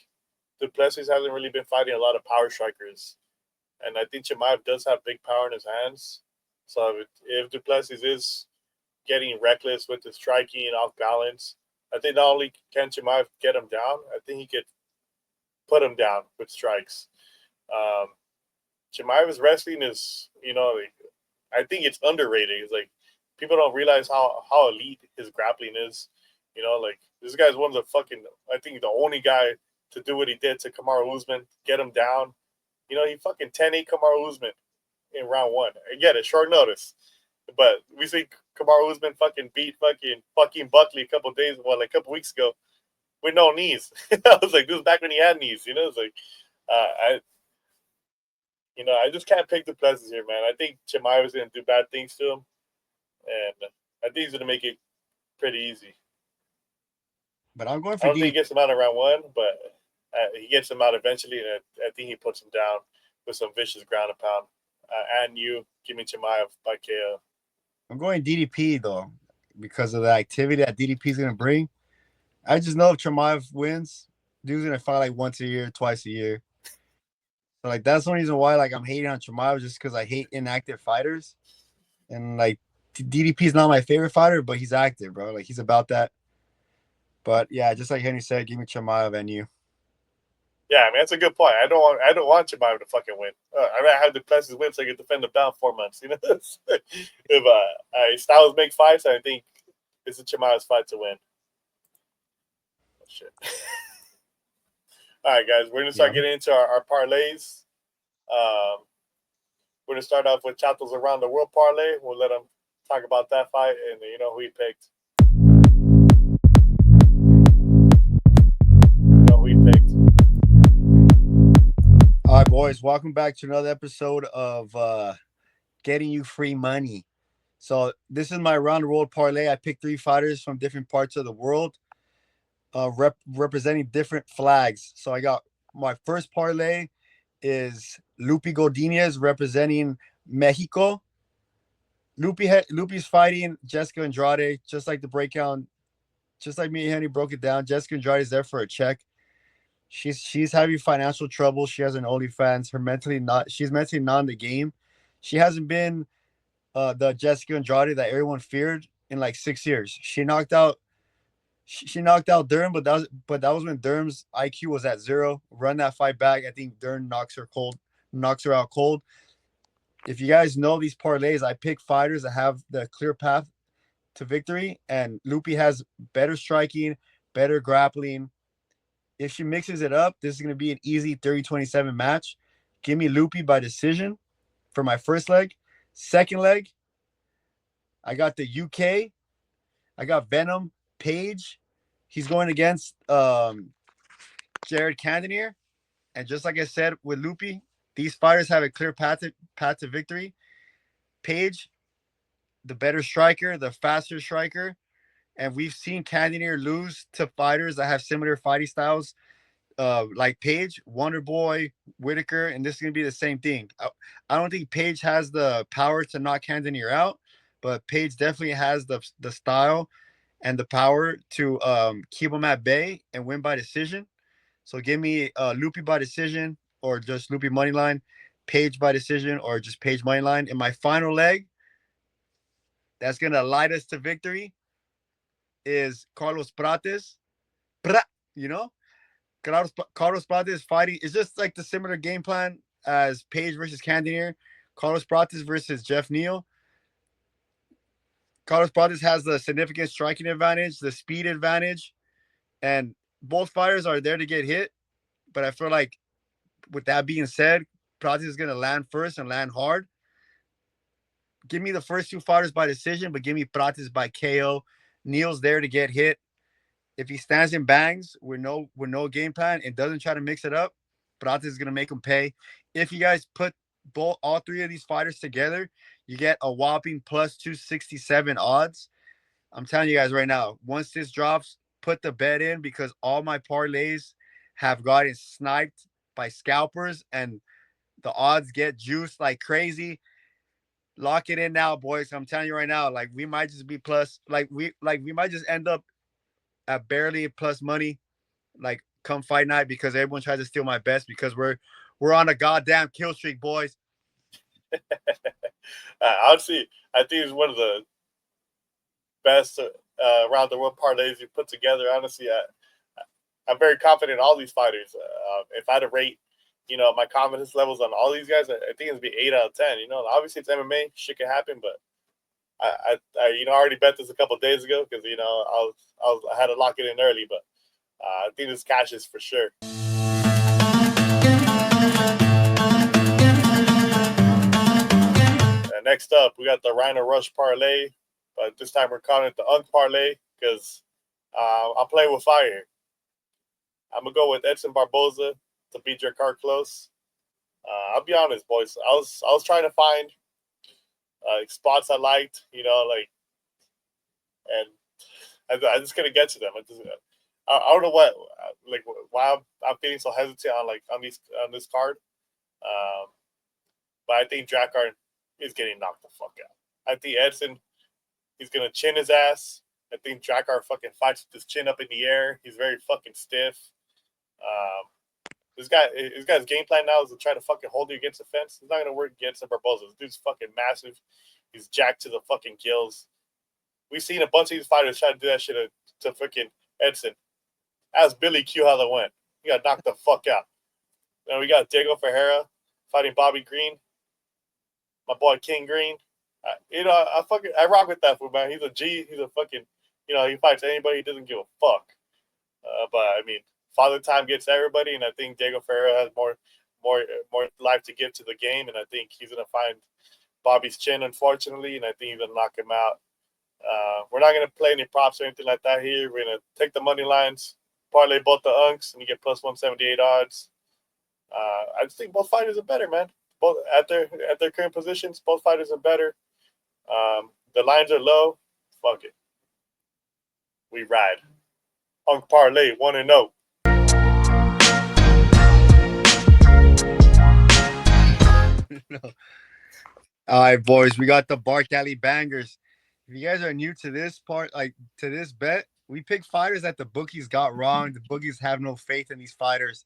Duplessis hasn't really been fighting a lot of power strikers, and I think Chimaev does have big power in his hands. So if Duplessis is getting reckless with the striking and off balance, I think not only can Chimaev get him down, I think he could put him down with strikes. Um, Chimaev's wrestling is, I think it's underrated. It's like people don't realize how elite his grappling is. Like this guy's one of the fucking, I think the only guy to do what he did to Kamaru Usman, get him down. He fucking 10-8 Kamaru Usman in round one. I get it, short notice. But we see Kamaru Usman fucking beat fucking Buckley a couple weeks ago with no knees. I was like, this was back when he had knees. It's like, I I just can't pick the Plessis here, man. I think Chimaev is going to do bad things to him, and I think he's going to make it pretty easy. But I'm going I for don't think DDP. he gets him out of round one, but he gets him out eventually, and I think he puts him down with some vicious ground and pound. And you give me Chimaev by KO. I'm going DDP though because of the activity that DDP is gonna bring. I just know if Chimaev wins, dude's gonna fight like once a year, twice a year. So like that's the reason why like I'm hating on Chimaev just because I hate inactive fighters. And like DDP is not my favorite fighter, but he's active, bro. Like he's about that. But yeah, just like Henry said, give me Chimaev and you. Yeah, I mean that's a good point. I don't want Chimaev to fucking win. I mean, I have the Plessis win so I can defend him down 4 months. If styles make fights, I think it's a Chimaev's fight to win. Oh, shit. All right, guys, we're gonna Yeah. start getting into our parlays. Um, we're gonna start off with Chato's Around the World parlay. We'll let him talk about that fight and who he picked. All right, boys. Welcome back to another episode of Getting You Free Money. So this is my Around the World parlay. I picked 3 fighters from different parts of the world, representing different flags. So I got my first parlay is Godinez representing Mexico. Lupi's fighting Jessica Andrade, just like the breakdown, just like me and Henry broke it down. Jessica Andrade is there for a check. She's having financial trouble. She has an OnlyFans. She's mentally not in the game. She hasn't been the Jessica Andrade that everyone feared in like 6 years. She knocked out Durham, but that was when Durham's IQ was at 0. Run that fight back. I think Durham knocks her out cold. If you guys know these parlays, I pick fighters that have the clear path to victory, and Lupi has better striking, better grappling. If she mixes it up, this is going to be an easy 30-27 match. Give me Lupi by decision for my first leg. Second leg, I got the UK. I got Venom Page. He's going against Jared Cannonier. And just like I said with Lupi, these fighters have a clear path to victory. Page, the better striker, the faster striker. And we've seen Cannonier lose to fighters that have similar fighting styles. Like Page, Wonder Boy, Whitaker, and this is gonna be the same thing. I don't think Page has the power to knock Cannonier out, but Page definitely has the style and the power to keep him at bay and win by decision. So give me Lupi by decision or just Lupi money line, Page by decision or just Page money line. In my final leg, that's gonna light us to victory, is Carlos Prates. You know, Carlos Prates fighting is just like the similar game plan as Page versus Cannonier. Carlos Prates versus Jeff Neal. Carlos Prates has the significant striking advantage, the speed advantage, and both fighters are there to get hit. But I feel like, with that being said, Prates is going to land first and land hard. Give me the first 2 fighters by decision, but give me Prates by KO. Neal's there to get hit. If he stands and bangs with no game plan and doesn't try to mix it up, Prates is gonna make him pay. If you guys put all 3 of these fighters together, you get a whopping plus 267 odds. I'm telling you guys right now, once this drops, put the bet in because all my parlays have gotten sniped by scalpers and the odds get juiced like crazy. Lock it in now, boys. I'm telling you right now, like we might just be plus, we might just end up at barely plus money, like come fight night, because everyone tries to steal my bets because we're on a goddamn kill streak, boys. Honestly, I think it's one of the best around the world parlays you put together. Honestly, I'm very confident in all these fighters. If I had to rate, my confidence levels on all these guys, I think it'd be 8 out of 10. Obviously it's MMA, shit can happen, but I already bet this a couple of days ago because I had to lock it in early, but I think this cashes for sure. Next up, we got the Rhino Rush parlay, but this time we're calling it the Unk parlay because I'm playing with fire here. I'm gonna go with Edson Barboza to beat your car close. I'll be honest, boys. I was trying to find spots I liked, and I'm just gonna get to them. I don't know why I'm feeling so hesitant on this card, but I think Drakkar is getting knocked the fuck out. I think Edson, he's gonna chin his ass. I think Drakkar fucking fights with his chin up in the air. He's very fucking stiff. This guy's game plan now is to try to fucking hold you against the fence. It's not gonna work against Barboza. This dude's fucking massive. He's jacked to the fucking gills. We've seen a bunch of these fighters try to do that shit to fucking Edson. Ask Billy Q how that went. He got knocked the fuck out. Then we got Diego Ferreira fighting Bobby Green. My boy King Green. I rock with that fool, man. He's a G. He's a fucking, he fights anybody. He doesn't give a fuck. But I mean, Father Time gets everybody, and I think Diego Ferreira has more life to give to the game, and I think he's gonna find Bobby's chin, unfortunately, and I think he's gonna knock him out. We're not gonna play any props or anything like that here. We're gonna take the money lines, parlay both the unks, and you get plus 178 odds. I just think both fighters are better, man. Both at their current positions, both fighters are better. The lines are low. Fuck it, we ride. Unk parlay 1-0. All right, boys, we got the Bark Alley bangers. If you guys are new to this part, like to this bet, we pick fighters that the bookies got wrong. The bookies have no faith in these fighters.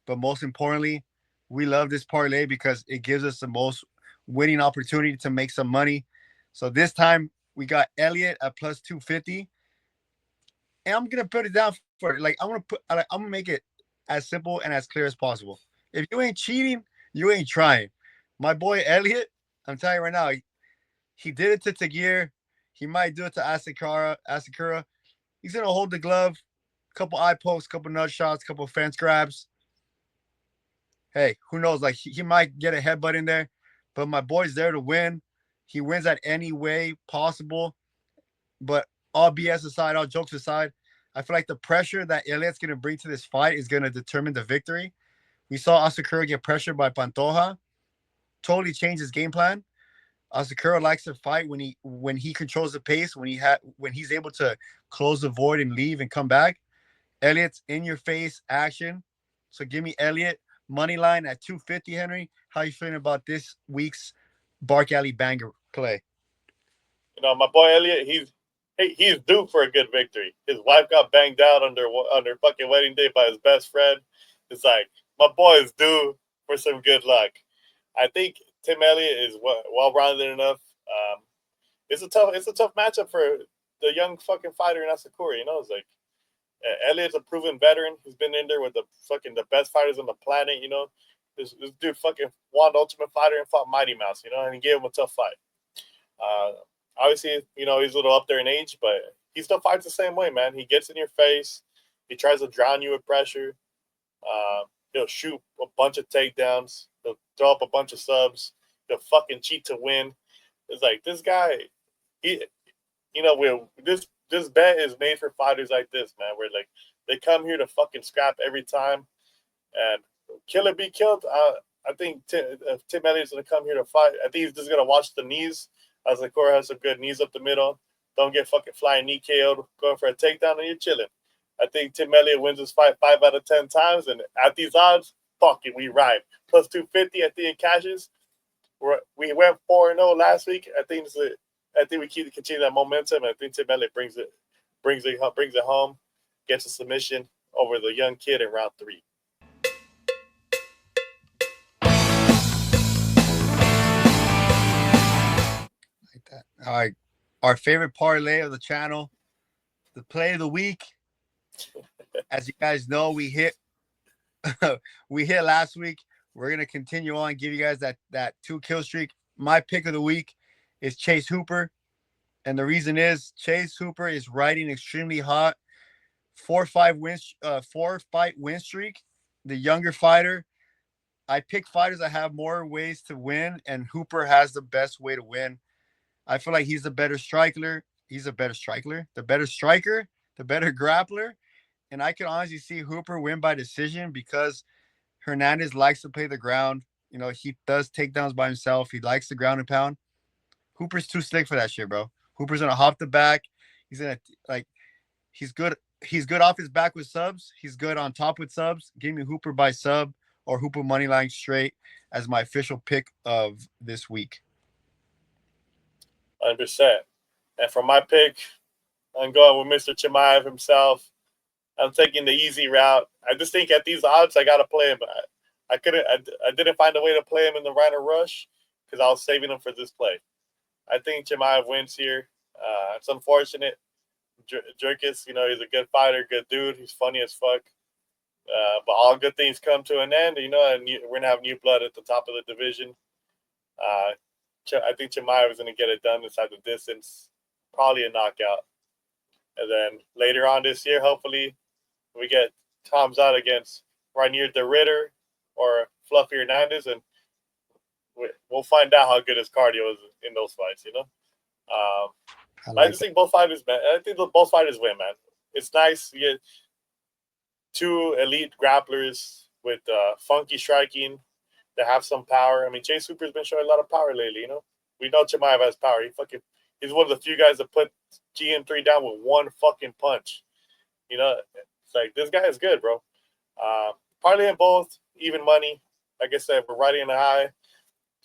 But most importantly, we love this parlay because it gives us the most winning opportunity to make some money. So this time we got Elliot at plus 250. And I'm gonna put it down for like I'm gonna make it as simple and as clear as possible. If you ain't cheating, you ain't trying. My boy Elliot, I'm telling you right now, he did it to Tagir. He might do it to Asakura. He's gonna hold the glove, couple eye pokes, couple nut shots, couple fence grabs. Hey, who knows? Like he might get a headbutt in there, but my boy's there to win. He wins at any way possible. But all BS aside, all jokes aside, I feel like the pressure that Elliot's gonna bring to this fight is gonna determine the victory. We saw Asakura get pressured by Pantoja, totally changed his game plan. Asakura likes to fight when he controls the pace, when he's able to close the void and leave and come back. Elliot's in your face action. So give me Elliot money line at 250. Henry, how you feeling about this week's Bark Alley banger play? You know, my boy Elliot, he's due for a good victory. His wife got banged out under fucking wedding day by his best friend. It's like my boy is due for some good luck. I think Tim Elliott is well-rounded enough. It's a tough matchup for the young fucking fighter in Asakura. You know, it's like Elliott's a proven veteran. He's been in there with the best fighters on the planet. You know, this dude fucking won the Ultimate Fighter and fought Mighty Mouse. You know, and he gave him a tough fight. Obviously, you know, he's a little up there in age, but he still fights the same way, man. He gets in your face. He tries to drown you with pressure. He'll shoot a bunch of takedowns. He'll throw up a bunch of subs. He'll fucking cheat to win. It's like this guy, this bet is made for fighters like this, man, where like they come here to fucking scrap every time and kill or be killed. I think Tim Elliott's going to come here to fight. I think he's just going to watch the knees. Asakura has some good knees up the middle. Don't get fucking flying knee KO'd going for a takedown and you're chilling. I think Tim Elliott wins this fight 5 out of 10 times. And at these odds, fuck it, we ride. Plus 250, I think it cashes. We went 4-0 last week. I think we continue that momentum. I think Tim Elliott brings it home, gets a submission over the young kid in round 3. Like that. All right. Our favorite parlay of the channel, the play of the week. As you guys know, we hit last week. We're gonna continue on, give you guys that 2 kill streak. My pick of the week is Chase Hooper, and the reason is Chase Hooper is riding extremely hot. 4-5 wins, 4-fight win streak. The younger fighter. I pick fighters that have more ways to win, and Hooper has the best way to win. I feel like he's the better striker. The better striker, the better grappler. And I can honestly see Hooper win by decision because Hernandez likes to play the ground. You know, he does takedowns by himself. He likes the ground and pound. Hooper's too slick for that shit, bro. Hooper's gonna hop the back. He's gonna he's good. He's good off his back with subs. He's good on top with subs. Give me Hooper by sub or Hooper money line straight as my official pick of this week. 100%. And for my pick, I'm going with Mr. Chimaev himself. I'm taking the easy route. I just think at these odds, I got to play him. I didn't find a way to play him in the Rhino Rush because I was saving him for this play. I think Chimaev wins here. It's unfortunate. Jerkis, you know, he's a good fighter, good dude. He's funny as fuck. But all good things come to an end, you know, and we're going to have new blood at the top of the division. I think Chimaev is going to get it done inside the distance. Probably a knockout. And then later on this year, hopefully, we get Tom's out against Rainier the Ritter. or Fluffy Hernandez, and we'll find out how good his cardio is in those fights. I just think both fighters, man. I think both fighters win, man. It's nice you get two elite grapplers with funky striking that have some power. I mean, Chase Hooper's been showing a lot of power lately. We know Chimaev has power. He's one of the few guys that put GM3 down with one fucking punch. It's like, this guy is good, bro. Parlay in both, even money. Like I said, we're riding in the high.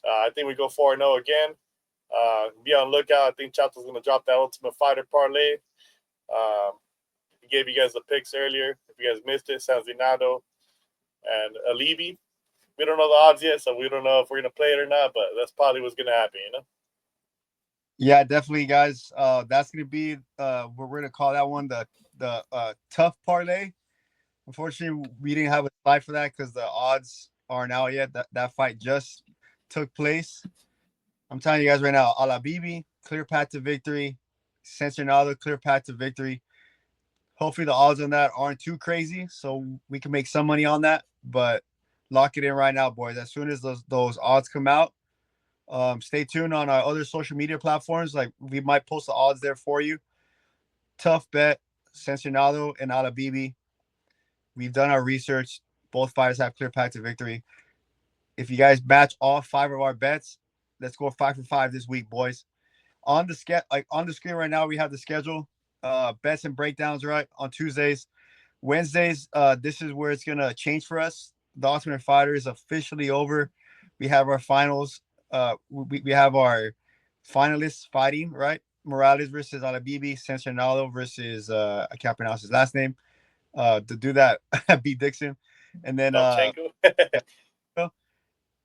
I think we go 4-0 again. Be on lookout. I think Chato's going to drop that Ultimate Fighter parlay. He gave you guys the picks earlier. If you guys missed it, Sezinando and Alibi. We don't know the odds yet, so we don't know if we're going to play it or not, but that's probably what's going to happen, Yeah, definitely, guys. That's going to be we're going to call that one the tough parlay. Unfortunately, we didn't have a slide for that because the odds aren't out yet. That fight just took place. I'm telling you guys right now, Alabibi, clear path to victory. Sezinando, clear path to victory. Hopefully the odds on that aren't too crazy, so we can make some money on that. But lock it in right now, boys. As soon as those odds come out, stay tuned on our other social media platforms. Like, we might post the odds there for you. Tough bet, Sezinando and Alabibi. We've done our research. Both fighters have clear path to victory. If you guys match all 5 of our bets, let's go 5 for 5 this week, boys. On the screen right now, we have the schedule. Bets and breakdowns right on Tuesdays. Wednesdays, this is where it's gonna change for us. The Ultimate Fighter is officially over. We have our finals. We have our finalists fighting, right? Morales versus Alabibi, Sezinando versus I can't pronounce his last name. To do that, B. Dixon, and then Donchenko.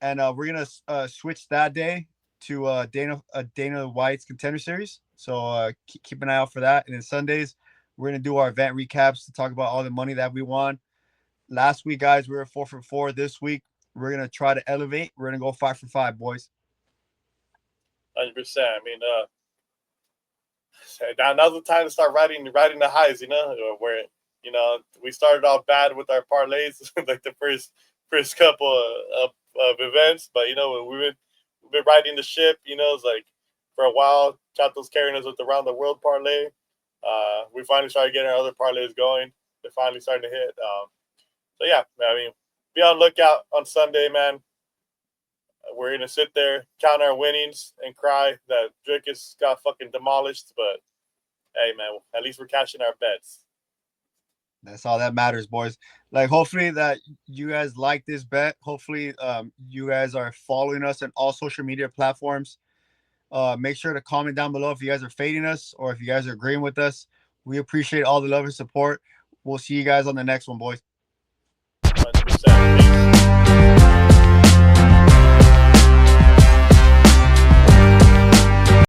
And we're gonna switch that day to Dana White's Contender Series. So keep an eye out for that. And then Sundays, we're gonna do our event recaps to talk about all the money that we won. Last week, guys, we were 4 for 4. This week, we're gonna try to elevate. We're gonna go 5 for 5, boys. 100%. I mean, now's the time to start riding the highs. Where we started off bad with our parlays, like the first couple of events, but we've been riding the ship. It's like for a while, Chato's carrying us with the round the world parlay. We finally started getting our other parlays going. They're finally starting to hit. So yeah, I mean, be on lookout on Sunday, man. We're gonna sit there, count our winnings, and cry that Drickus got fucking demolished. But hey, man, at least we're cashing our bets. That's all that matters, boys. Like, hopefully that you guys like this bet. Hopefully you guys are following us on all social media platforms. Make sure to comment down below if you guys are fading us or if you guys are agreeing with us. We appreciate all the love and support. We'll see you guys on the next one, boys. 100%.